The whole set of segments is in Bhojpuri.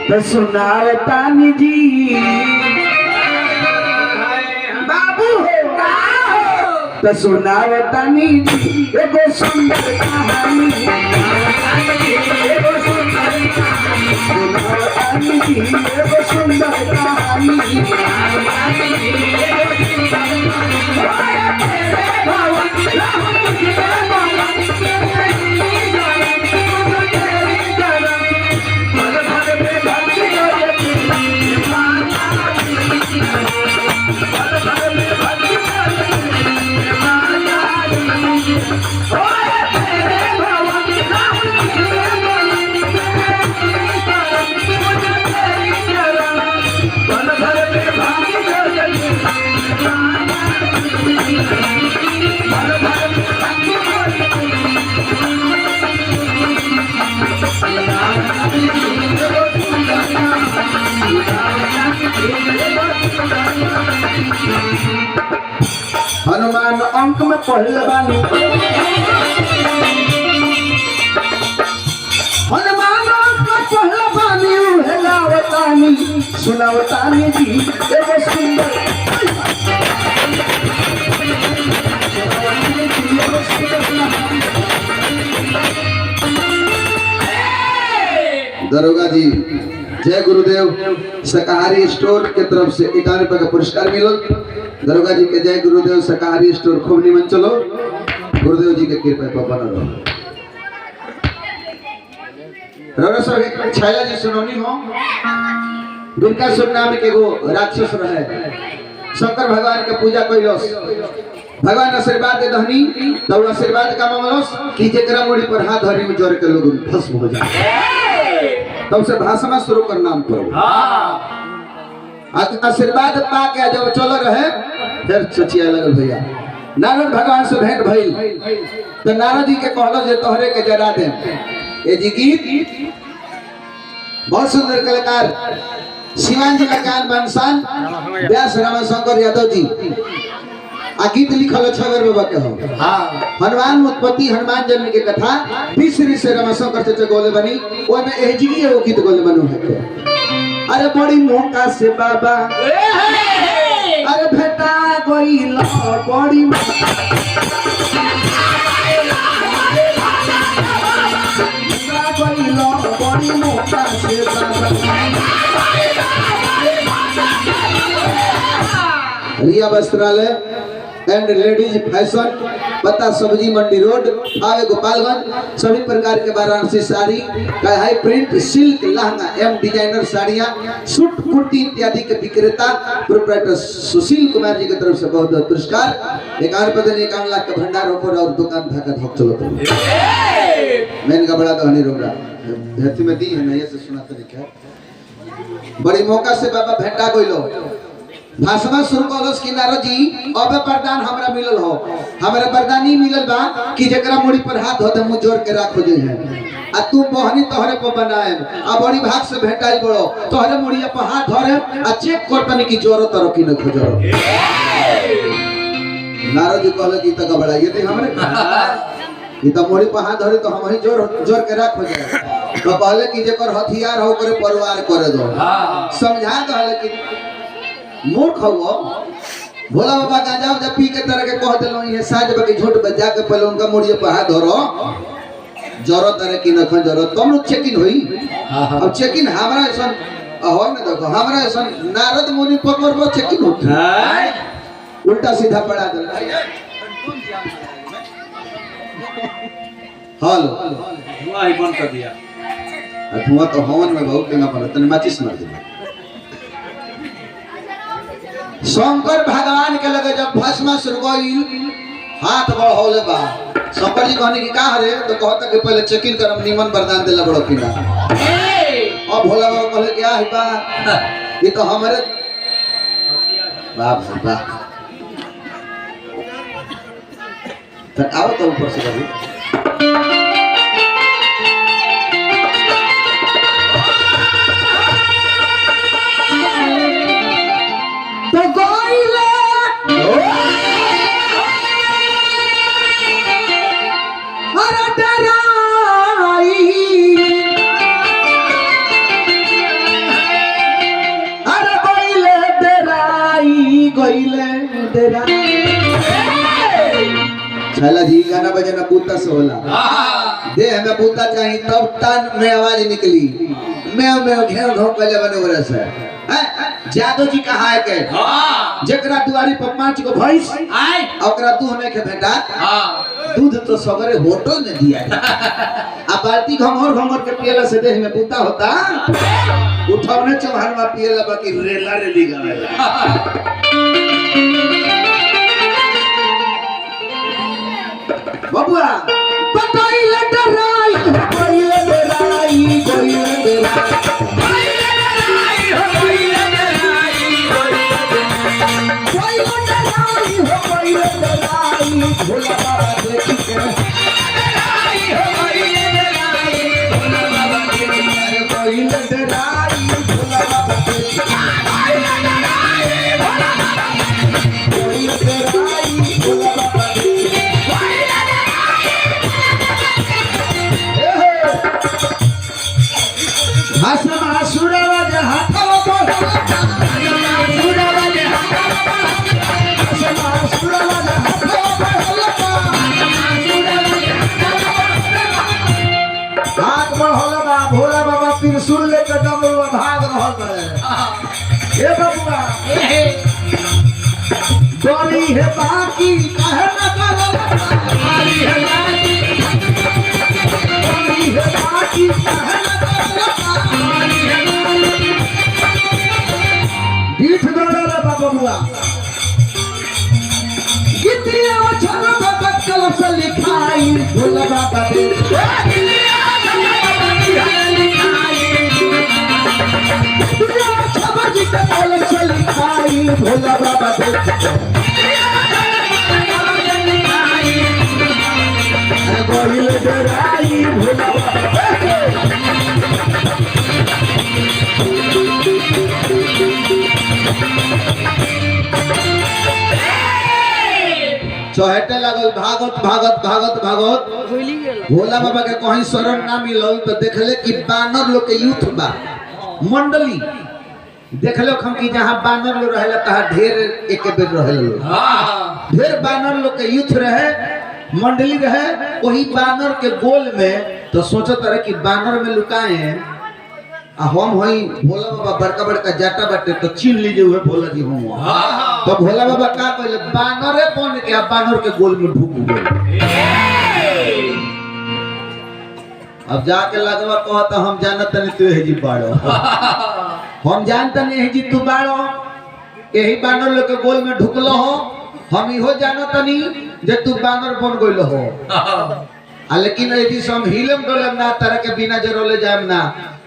तो सुनाओ तानी जी बाबू हो तो सुनाओ तानी जी एगो सुंदर कहानी एगो सुंदर कहानी सुनाओ तानी जी एगो सुंदर कहानी हनुमान अंक में पढ़ले बानी हनुमान अंक में पढ़ले बानी हेलावतानी सुनावतानी जी एगो सुंदर दरोगा जी जय गुरुदेव शाकाहारी स्टोर के तरफ से 51 रुपए का पुरस्कार मिलल। दरोगा जी के जय गुरुदेव शाकाहारी स्टोर खूब निमन चलो गुरुदेव जी के कृपा पर बना रहो। रौरा सब एक छैला जी सुनौनी हो दुर्गा सुर नाम के एगो राक्षस रहे शंकर भगवान के पूजा कइलस भगवान आशीर्वाद दे दहनी तब आशीर्वाद का मांगलस कि जेकरा मुड़ी पर हाथ धरी में जोर के लोग भस्म हो जाए तब से भाषण शुरू कर नाम करो आशीर्वाद पा के जब चलो रहे फिर चचिया लगल भैया नारद भगवान से भेंट भइल तो नारद जी के कहलो जे तोहरे के जरा दे ए जी गीत बहुत सुंदर कलाकार शिवान जी का ज्ञान बंसान व्यास रामशंकर यादव जी आ गीत लिखल छगर बाबा के हो हनुमान उत्पत्ति हनुमान जन्म के कथा बीसरी से रामशंकर चचा गोले बनी ओय में एजी एगो गीत गोले बनू है अरे बड़ी मौका से बाबा अरे भेटा गइल बड़ी बड़ी मौका से रिया वस्त्रालय एंड लेडीज फैशन पता सब्जी मंडी रोड आवे गोपालगंज सभी प्रकार के वाराणसी साड़ी कढ़ाई प्रिंट सिल्क लहंगा एवं डिजाइनर साड़ियां सूट कुर्ती इत्यादि के विक्रेता प्रोप्राइटर सुशील कुमार जी की तरफ से बहुत बहुत पुरस्कार 51 लाख का भंडार ऊपर और दुकान धक्का धक चलो मैंने का बड़ा धनी रोगा धरती में दी है ना ये से सुना तरीका बड़ी मौका से बाबा भेंटा गइलो भाषण शुरू कलस कि नारद जी अब वरदान हमरा मिलल हो हमरा वरदान ही मिलल बा कि जेकरा मुड़ी पर हाथ धो दे मुंह जोड़ के राखो जे है आ तू बहनी तोहरे पर बनाए आ बड़ी भाग से भेटाई बड़ो तोहरे मुड़िया पर हाथ धरे आ चेक कर तनी की जोरो तरो की न खोजरो नारद जी कहले कि त गबड़ा ये दे हमरे ई त मुड़ी पर हाथ धरे तो हम ही जोर के राखो जाए तो कहले कि जेकर हथियार हो करे परिवार करे दो समझा कहले कि मूर्ख हो भोला बाबा गांजा जब पी के तरह के कह देलो ये साज बके झूठ बजा के पहले उनका मुड़िए पर हाथ धरो जरो तरह की नखन जरो तुम लोग चेकिंग होई अब चेकिंग हमरा ऐसा हो न देखो हमरा ऐसा नारद मुनि पकड़ वो चेकिंग होता है उल्टा सीधा पड़ा दे हेलो धुआं ही बंद कर दिया धुआं तो हवन में बहुत देना पड़ा तने माचिस मार दे शंकर भगवान के लगे जब भस्म सुरगोइल हाथ बढ़ौले बा शंकर जी कहने की का रे तो कहता कि पहले चेकिंग करम निमन वरदान देला बड़ो किना अब भोला बाबा कहले क्या है बा ये तो हमारे बाप बा तक आओ तो ऊपर से कभी गईले डेरा। छला जी गाना बजाना बूता से होला। दे हमें बूता चाहिए तब तन में आवाज निकली। मैं घेर घों कले बने वरह से। जादू जी कहा है के जकरा दुआरी पर 5 गो भैंस आए ओकरा दूध नहीं के भेटा दूध तो सगरे होटल में दिया आ बाल्टी घमर के पियला से देह में बूता होता उठौने चौहानवा पियला बाकी रेला रेली गावेला। बबुआ बताइले डराई कोइले डराई कोइले डराई भोला बाबा देखी के भोला बाबा देखी के कोइले डराई भोला बाबा देखी कोइले डराई भोला बाबा देखी हसम असुरवा जे हाथवा पर असुरवा जे हाथवा हसम असुरवा जे हाथवा हाथ बढ़ल बा भोला बाबा त्रिशूल लेके डमरू भाग रहल बा। ए बबुआ डोली है बाकी काहे न करल डोली है बाकी काहे न करल बीठ डोलल बा बबुआ कितिया छोरो बाबा कलम से लिखाई भोला बाबा दे भोला बाबा गोइले डराई भोला चौहटे लागल भागत भागत भागत भागत भोला बाबा के कहीं शरण ना मिलल तो देखले कि बानर लोग के यूथ बा मंडली देखलो हम कि जहां बानर लोग रहेला तहां ढेर एक बेर रहेला ढेर बानर लोग के यूथ रहे मंडली रहे वही बानर के गोल में तो सोचत रहे कि बानर में लुकाए आ हम होई भोला बाबा बड़का बड़का जाटा बाटे तो छीन लीजिए हुए भोला जी हम तो भोला बाबा का कहले बानरे बन के बानर के गोल में ढुक गए। अब जाके लगवा कहता हम जानत नहीं तू है जी बाड़ो हम जानता नहीं है जी तू बाड़ो यही बानर लोग के गोल में ढुकलो हो हम इहो जानत नहीं जे तू बानर बन गइल हो आ लेकिन यदि हम हिलम डोलम ना तरह के बिना जरोले जाम ना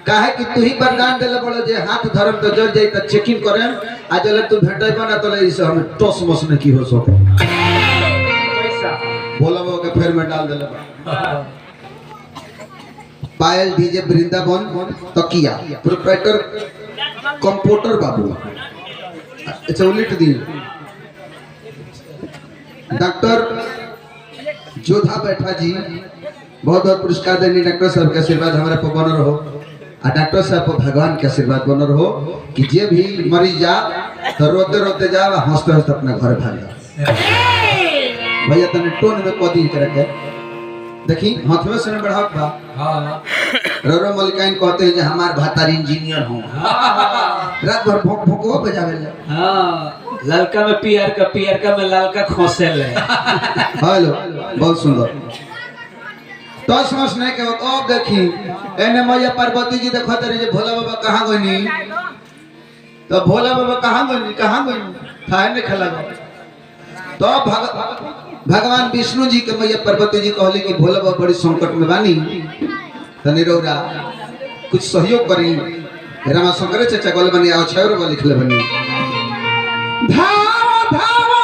काहे कि तू ही वरदान देले बड़ो जे हाथ धरम तो जर जाई त चेकिंग करम आ जले तू भेटै बना तो ले इसे हम टॉस मस ने की हो सको पैसा भोला बाबा के फेर में डाल देले पायल डीजे वृंदावन तकिया प्रोप्राइटर कंप्यूटर बाबू अच्छा उलट दी डॉक्टर जोधा बैठा जी बहुत बहुत पुरस्कार देनी डॉक्टर साहब के आशीर्वाद हमारे पर बन रहो और डॉक्टर साहब पर भगवान के आशीर्वाद बन रहो कि जे भी मरीज जा तो रोते रोते जा हंसते हंसते अपना घर भाग जा भैया तने टोन में कदी करके देखी हाथ में से बढ़ा बा रोरो मलिकाइन कहते हैं जे हमार भातार इंजीनियर हो रात भर भोंक भोंकवा बजावे ले हां ललका में पियर का में लालका खोसे ले हेलो बहुत सुंदर तो समझ नहीं के अब देखी एने मैया पार्वती जी देखो तरी जे भोला बाबा कहां गइनी तो भोला बाबा कहां गइनी थाए ने खला तो भगवान विष्णु जी के मैया पार्वती जी कहले कि भोला बाबा बड़ी संकट में बानी तनी रौरा कुछ सहयोग करी रामा शंकर चाचा गल बनी आओ छौर में लिखले बनी धावा धावा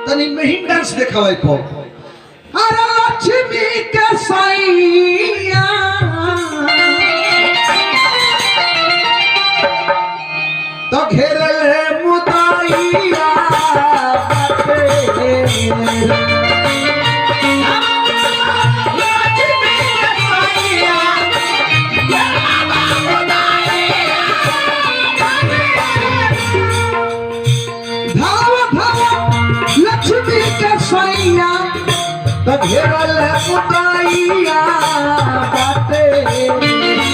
तनी में डांस देखावे को अरे लक्ष्मी के सैया तो घेरले मुदाइया लक्ष्मी के सैया घेरल मुदैया बाटे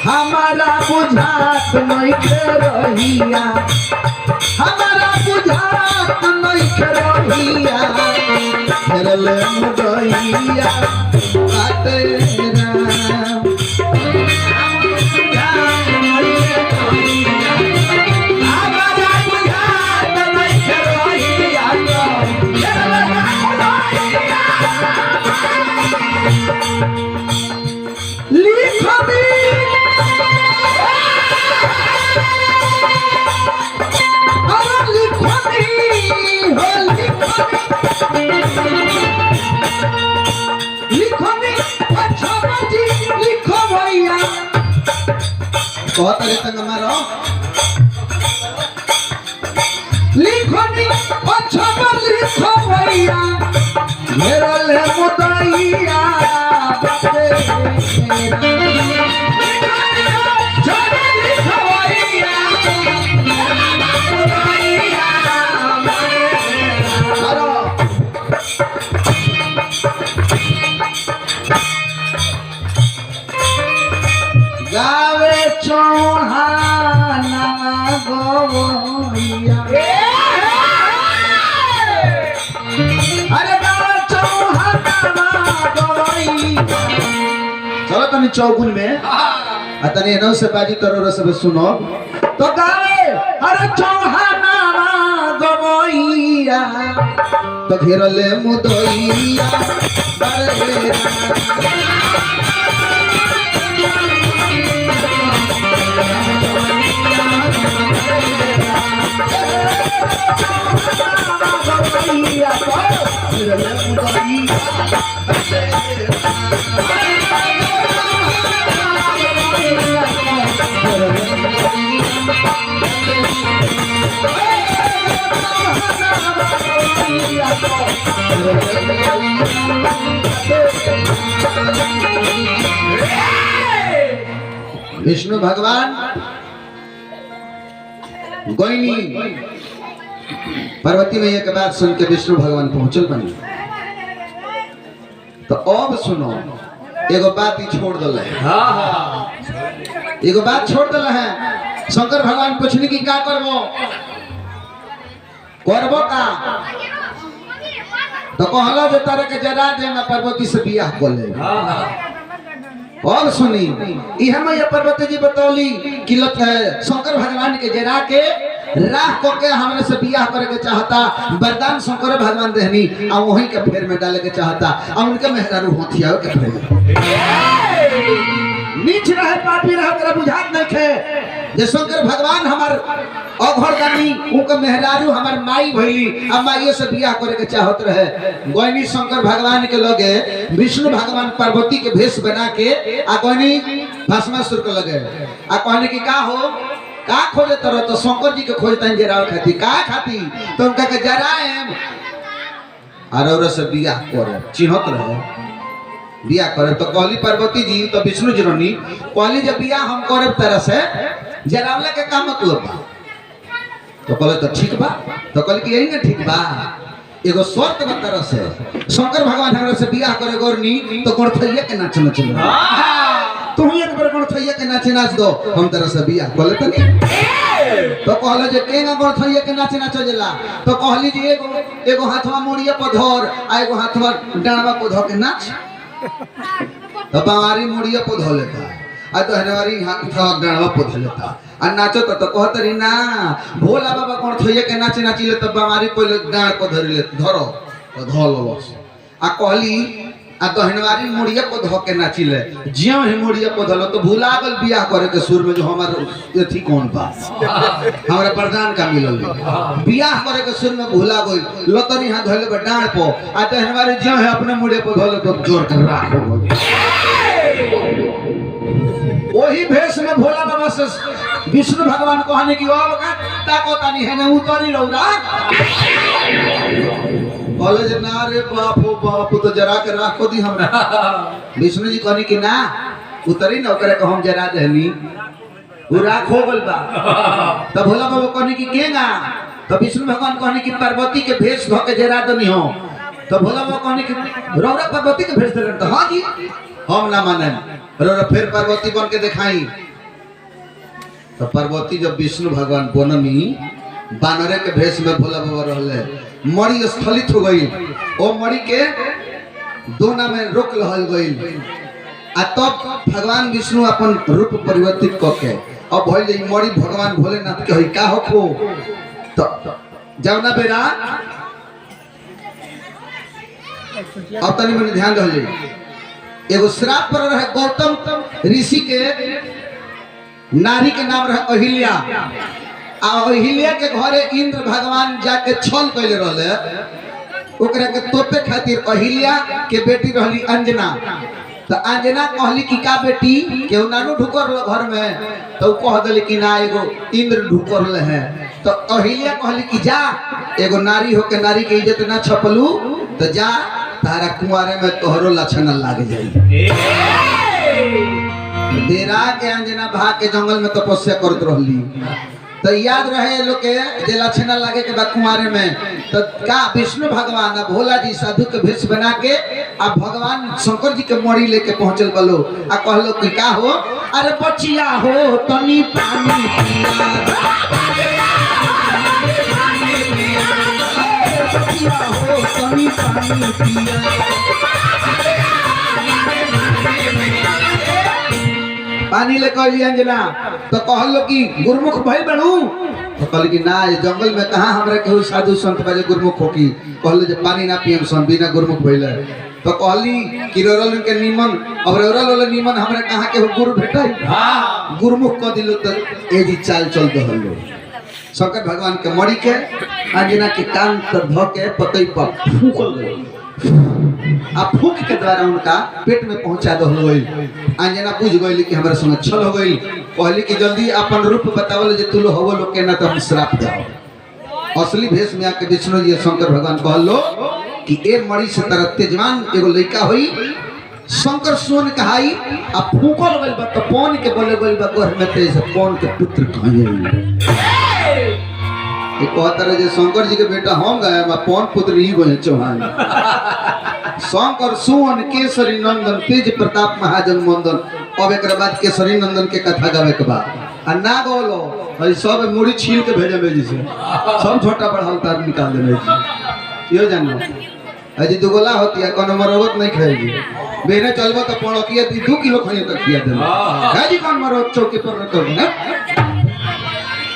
हमारा बुझात नहीं रहिया हमारा बुझात नहीं रहिया घेरल मुदैया बाटे राम बहुत अरे तंग मारो लिखो नी अच्छा पर लिखो भैया मेरा ले मुदैया बाटे गावे चौहाना गोवैया अरे गावे चौहाना गोवैया चलो तनी चौगुन में तनी नौ से बाजी तरो सब सुनो तो गावे अरे चौहाना गोवैया तो घेरले मुदैया अरे विष्णु भगवान गोइनी पार्वती मैया के बात सुन के विष्णु भगवान पहुंचल बनी तो अब सुनो एगो बात ही छोड़ दल एगो बात छोड़ दल है शंकर भगवान पूछनी की का करबो करबो का तो कहला जे तारे के जरा दे मैं पार्वती से बियाह कर ले और सुनी यह मैया पार्वती जी बतौली कि शंकर भगवान के जरा के राह को के हमने से बियाह करे के चाहता वरदान शंकर भगवान रहनी आ वहीं के फेर में डाले के चाहता आ उनके मेहरारू होथिया के फेर नीच रहे पापी रहे तेरा बुझात नहीं खे जे शंकर भगवान हमार अघर दानी उनके मेहरारू हमार माई भइली आ माईए से बियाह करे के चाहत रहे गोइनी शंकर भगवान के लगे विष्णु भगवान पार्वती के भेष बना के आ गोइनी भस्मासुर के लगे आ कहने की का हो का खोजे तरह तो शंकर जी के खोजता है जरा खाती का खाती तो उनका के जराएम और से बियाह करे चिन्हत रहे बियाह करे तो कहली पार्वती जी तो विष्णु जी रनी कहली जब बियाह हम करे तरह से जरावला के का मतलब बा तो कहले तो ठीक बा तो कहली कि यही ना ठीक बा एगो शर्त बा तरह से शंकर भगवान हमरा से बियाह करे गोरनी तो गोरथैया के नाच नचल तू ही एक बार गोरथैया के नाच नाच दो हम तरह से बियाह कहले तनी तो कहले जे केना गोरथैया के नाच नाच जला तो कहली जी एगो हाथवा मुड़िया पर धर आ एगो हाथवा डांडवा पर धर के नाच तो बावारी मुड़िया पर धर लेता आ तो हनवारी हाथवा डांडवा पर धर लेता आ नाचो तो कहतरी ना भोला बाबा गोरथैया के नाच नाचिले तो बावारी पहले डांड पर धर ले धरो तो धल बस आ कहली आ दहनवारी मुड़िया को धो के नाचिले जियो ही मुड़िया को धलो तो भूला गल बियाह करे के सुर में जो हमार एथी कौन बा हमरा प्रधान का मिलल बियाह करे के सुर में भूला गई लतरी हाथ धले बे डांड पो आ दहनवारी जियो है अपने मुड़िया को धलो तो जोर कर राख हो वही भेष में भोला बाबा से विष्णु भगवान कहने की अब का ताको तानी है ना उतरी रौरा कॉलेज ना रे बाप हो बाप तो जरा के राखो दी हमरा विष्णु जी कहनी कि ना उतरी न ओकरे को हम जरा देनी वो राख हो गल बा। तब भोला बाबा कहनी कि केगा, तो विष्णु भगवान कहनी कि पार्वती के भेष ध के जरा दनी हो। तो भोला बाबा कहनी कि रौरा पार्वती के भेष दे। तो हाँ जी हम ना माने, रौरा फिर पार्वती बन के दिखाई। तो पार्वती जब विष्णु भगवान बननी बानरे के भेष में भोला बाबा रहले, मणि स्खलित हो गई। ओ मणि के दोना में रोक लहल गई। आ तब भगवान विष्णु अपन रूप परिवर्तित करके अब भइल मणि भगवान भोलेनाथ के का हो। तो जवना बेरा अब तनी मनी ध्यान रह, एगो श्राप पर रहे गौतम ऋषि के, नारी के नाम रहे अहिल्या। आ अहिल्या के घरे इंद्र भगवान जाके छल कैले रहले, ओकरा के तोपे खातिर अहिल्या के बेटी रहली अंजना। तो अंजना कहली कि का बेटी केहू नानू ढुकर घर में, तो कह दिली कि ना एगो इंद्र ढुकर है। तो अहिल्या कहली कि जा एगो नारी होके नारी के इज्जत ना छपलू, तो जा तारा कुंवारे में तोहरो लक्षण लाग जाई। डेरा के अंजना भाग के जंगल में तपस्या करत रहली। तो याद रहे लोग के जे लक्षण लागे के बाद कुमारे में, तो का विष्णु भगवान भोला जी साधु के भेष बना के आ भगवान शंकर जी के मणि लेके पहुंचल बलो। आ कहलो कि का हो, अरे बचिया हो तनी पानी पिया, बचिया हो तनी पानी पिया। पानी ले कहली अंजना। तो कहलो कि गुरमुख भइल बनू। तो कहली कि ना ये जंगल में कहाँ हमरा केहू साधु संत बाजे गुरमुख हो की। कहलो जे पानी ना पियम सन बिना गुरमुख भइले। तो कहली कि रोरल के नीमन, अब रोरल वाला नीमन हमरा कहाँ केहू गुरु भेटाई। हां गुरमुख क दिलो। तो ए जी चाल चल दहलो शंकर भगवान के मणि के अंजना के कान पर ध के पतई पर फूकल गई। आ फूक के द्वारा उनका पेट में पहुंचा दो। अंजना बुझ गई कि हमारे संग छल हो गई। कहली कि जल्दी अपन रूप बतावल जे तुलो होवो लोग के ना तो हम श्राप जाओ। असली भेष में आके विष्णु जी शंकर भगवान कहलो कि ए मणि से तरह तेजवान एगो लड़का होई। शंकर सोन कहाई आ फूकल गइल बा। तो पौन के बोले गइल बा घर में तेज पौन के पुत्र कहाई। ये कहता रहे शंकर जी के बेटा हम गए पौन पुत्र ही गए चौहान। शंकर सुवन केसरी नंदन तेज प्रताप महाजन मंदन। अब एक बाद केसरी नंदन के कथा गावे के बाद आ ना गोलो भाई सब मुड़ी छील के भेजे में जी सब छोटा बड़ा तार निकाल दे जी। यो जानो अजी दुगोला होती है कोनो मरोगत नहीं खाएगी। बेने चलबो तो पड़ोकिया 2 किलो खाइए तक खिया दे है जी। कौन मरो चौकी पर रख दो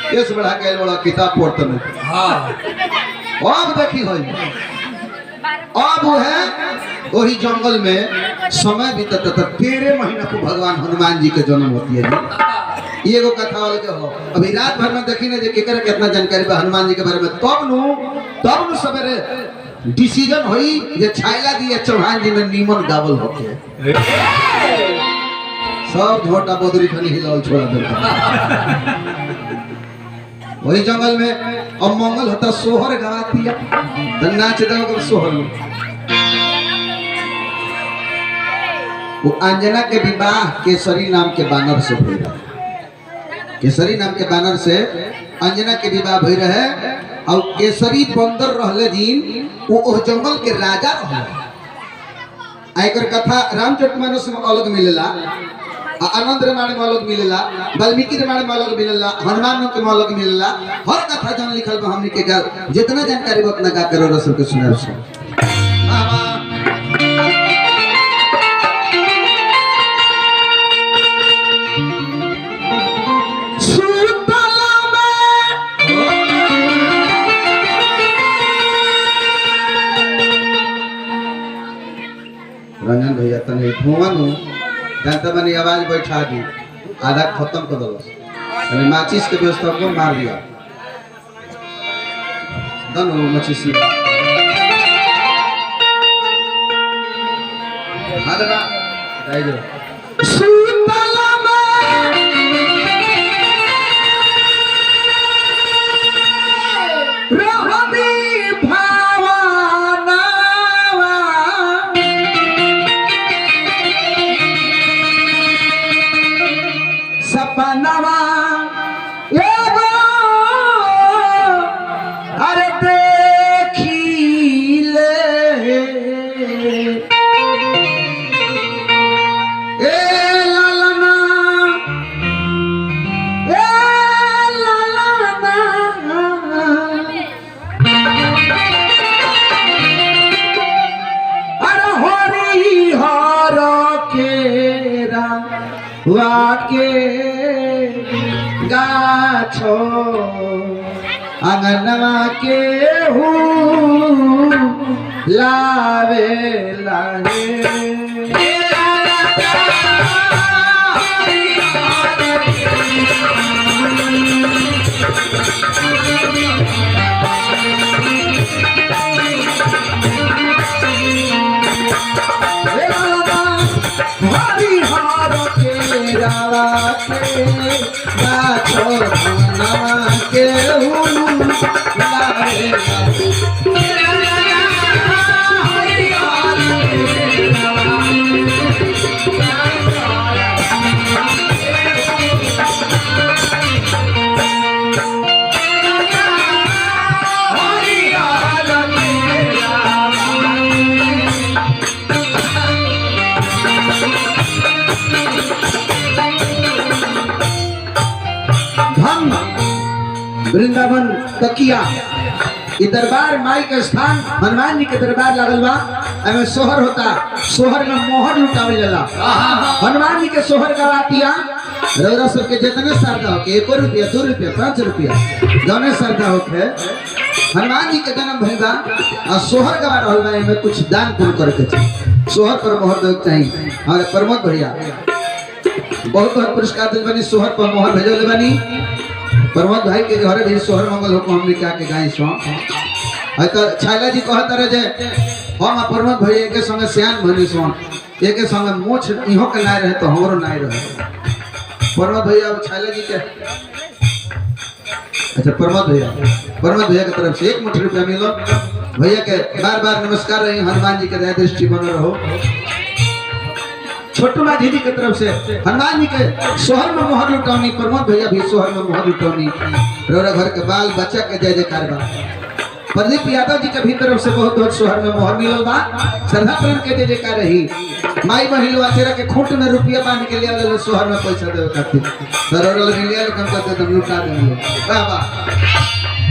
केस बढ़ा के बड़ा किताब पढ़ते नहीं। हां अब देखी होई अब वो है वही जंगल में समय बीतता था 13 महीना को भगवान हनुमान जी के जन्म होती है। ये एगो कथा वाले के हो। अभी रात भर में देखी ना जे केकरा कितना जानकारी बा हनुमान जी के बारे में। तब नु सवेरे डिसीजन होई जे छायला दिए चौहान जी में नीमन गावल होके सब झोटा बोदरी खनी हिलाल छोड़ा दे। वही जंगल में अब मंगल होता सोहर गाती है नाच दो सोहर। वो अंजना के विवाह केसरी नाम के बानर से हुई रहे। केसरी नाम के बानर से अंजना के विवाह हुई रहे। और केसरी बंदर रहले जिन वो जंगल के राजा रहले। आयकर कथा रामचरितमानस में अलग मिलेला, आनंद रामायण में अलग मिलेला, वाल्मीकि रामायण में अलग मिलेला, हनुमान के में अलग मिलेला। हर कथा जन लिखल बा हमनी के जितना जानकारी बा उतना गा के रसुल के सुनाए सो। रंजन भैया तने धुआं जानता बनी आवाज बैठा दी आधा खत्म कर दो। माचिस के व्यवस्था को मार दिया दोनों माचिस के गाछो अंगनवा के लावे लागे हरिहर के रावा के गाछो अंगनवा के लावे वृंदावन तकिया ये दरबार माई के स्थान हनुमान जी के दरबार लागल बा एमे सोहर होता सोहर में मोहर लुटावल जाला हनुमान जी के सोहर गवातिया रौरा सब के जितने श्रद्धा होके 1 रुपया 2 रुपया 5 रुपया जौने श्रद्धा होके हनुमान जी के जन्म भइल बा और सोहर गवा रहल बा एमे कुछ दान पुण्य करे के चाहिए सोहर पर मोहर देके चाहिए हमारे प्रमोद भैया बहुत बहुत पुरस्कार दिल बनी सोहर पर मोहर भेजल बनी प्रमोद भाई के घरे भी सोहर मंगल हो हमने क्या के गाय सो तो छैला जी कहत रहे जे हम प्रमोद भाई के संग सियान भनी सो एक संग मोछ इहो के नाय रहे तो हमरो नाय रहे प्रमोद भैया अब छैला जी के अच्छा प्रमोद भैया के तरफ से 1 मुठ रुपया मिलो भैया के बार बार नमस्कार रही हनुमान जी के दया दृष्टि बन रहो छोटू माझी जी की तरफ से हनुमान जी के सोहर में मोहर लुटौनी प्रमोद भैया भी सोहर में मोहर लुटौनी रौरा घर के बाल बच्चा के जय जयकार बा प्रदीप यादव जी के भी तरफ से बहुत बहुत सोहर में मोहर मिलल बा श्रद्धा प्रेम के जय जयकार रही माई महिलवा तेरा के खूंट में रुपया बांध के लिया ले सोहर में पैसा देवे खातिर तो रौरा ले लिया ले कम करते तुम लुटा देंगे वाह वाह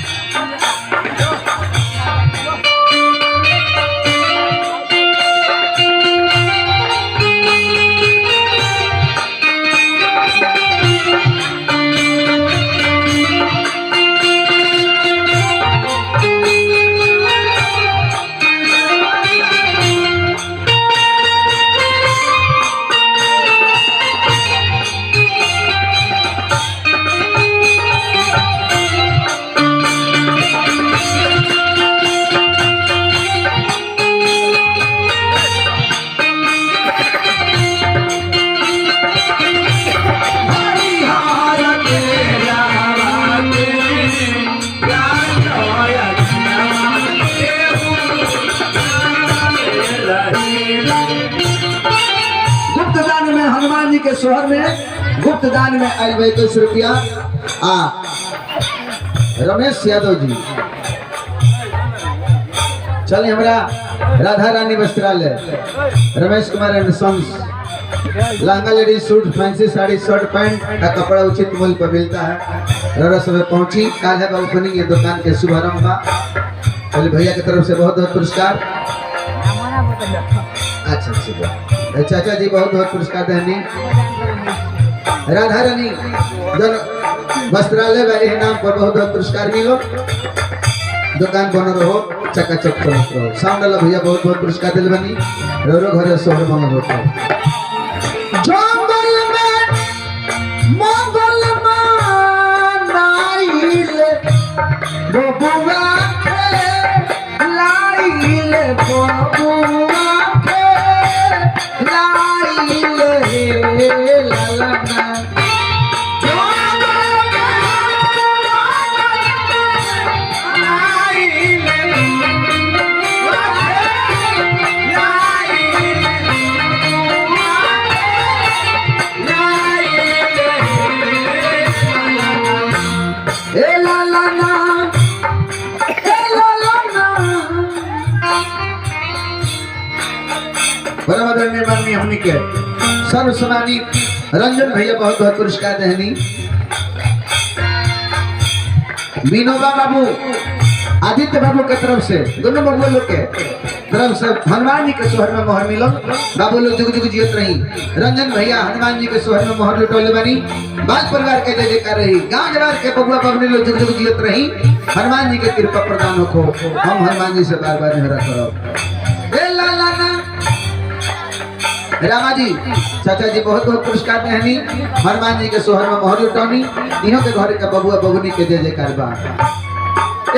हनुमान जी के सोहर में गुप्त दान में आयल भाई 10 रुपया रमेश यादव जी चलिए हमारा Radha Rani Vastralaya Ramesh Kumar and sons lehenga ladies suit fancy sari shirt pant का कपड़ा उचित मूल्य पर मिलता है रौरा सब पहुंची काल है ओपनिंग ये दुकान के शुभारंभ बा चलिए भैया की तरफ से बहुत बहुत पुरस्कार अच्छा चाचा जी बहुत बहुत पुरस्कार देनी राधा रानी जन वस्त्रालय वाले नाम पर बहुत बहुत पुरस्कार मिलो दुकान बन रहो चकाचक चमक रहो साउंड वाला भैया बहुत बहुत पुरस्कार दिल बनी रो घरे सोहर मंगल होता जंगल में मंगल मानाइले बबुआ के लाइले बबुआ हमने के सर्वसमानी रंजन भैया बहुत बहुत पुरस्कार देनी विनोबा बाबू आदित्य बाबू के तरफ से दोनों बाबू लोग के तरफ से हनुमान जी के सोहर में मोहर मिलो। बाबू लोग जुग जुग जियत रही। रंजन भैया हनुमान जी के सोहर में मोहर लुटौले बनी। बाल परिवार के जय जयकार रही। गांव जवार के बबुआ बबनी लोग जुग जुग जियत रही। हनुमान जी के कृपा प्रदान हो। हम हनुमान जी से बार बार निहरा करो। ए लाला ना रामा जी चाचा जी बहुत बहुत पुरस्कार में हनी। हनुमान जी के सोहर में मोहर लुटौनी। इन्हों के घर के बबुआ बबनी के जय जयकार बा।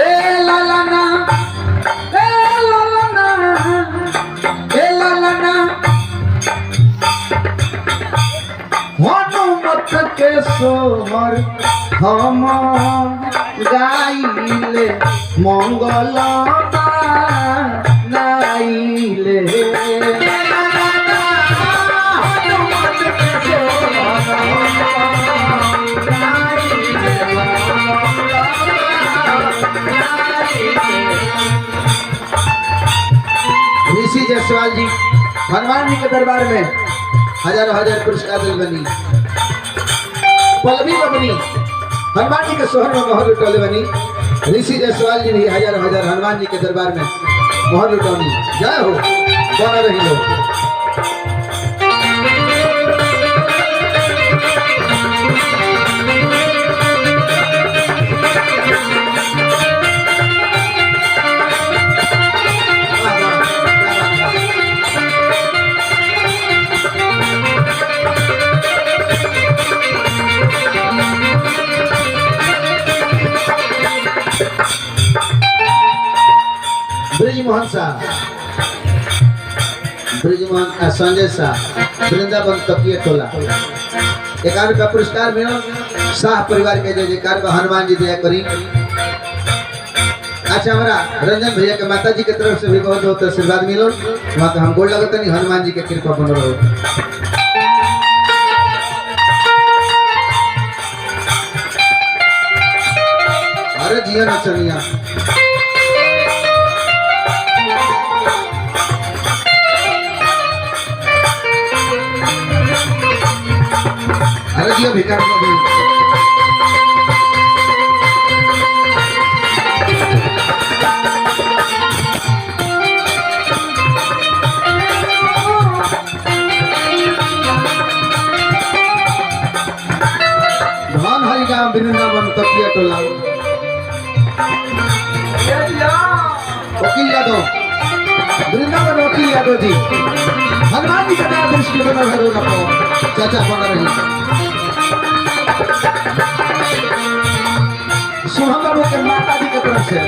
ए लाला ना हनुमत के सोहर हम गाइले मंगल नाइले। ऋषि जायसवाल जी हनुमान जी के दरबार में हजारों हजार पुरस्कार दिल बनी। पल्लवी बनी हनुमान जी के सोहर में मोहर लुटौले बनी। ऋषि जायसवाल जी भी हजारों हजार हनुमान जी के दरबार में मोहर लुटौनी। जय हो बना रही लोग। ब्रिजमोहन साहब ब्रिजमोहन संजय साहब वृंदावन तकिया टोला 51 का पुरस्कार मिलो। शाह परिवार के जय जयकार बा। हनुमान जी दया करी। अच्छा हमारा रंजन भैया के माता जी के तरफ से भी बहुत बहुत आशीर्वाद मिलो। वहाँ का हम गोड़ लगता नहीं। हनुमान जी के कृपा बन रहो। अरे जिया नचनिया अरे भिकार धन हरि गांव वृंदावन तकिया टोला। वकील यादव वृंदावन वकील यादव जी हनुमान जी का नाम दृष्टि बना चाचा बना रही। शुभम बाबू के माता जी की तरफ से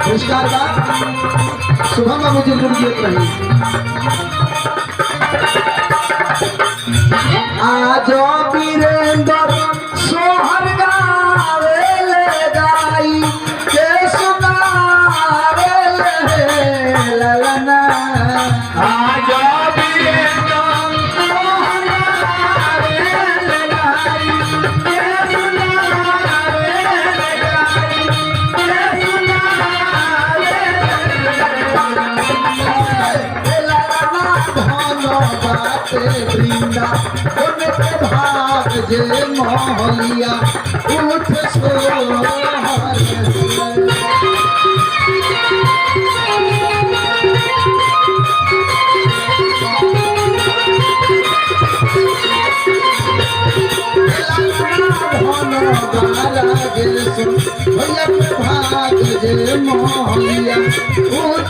पुरस्कार का शुभम बाबू जी जीत रही। आज वीरेंद्र सोहर गावे ले गाई के सुनावे ले ललना। आज वृंदा उनके भाग जे मोहलिया उठ भैया के भाग जे मोहलिया उठ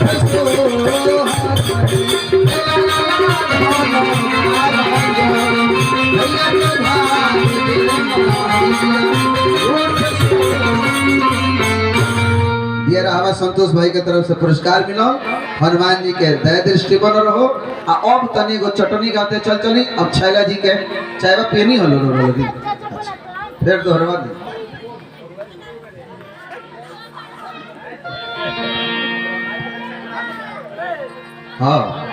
हमारा संतोष भाई के तरफ से पुरस्कार मिलो। हनुमान जी के दया दृष्टि बन रहो। अब तनी गो चटनी गाते चल चली। अब छैला जी के चाय पियनी हलो फिर दोहरवा दी। हाँ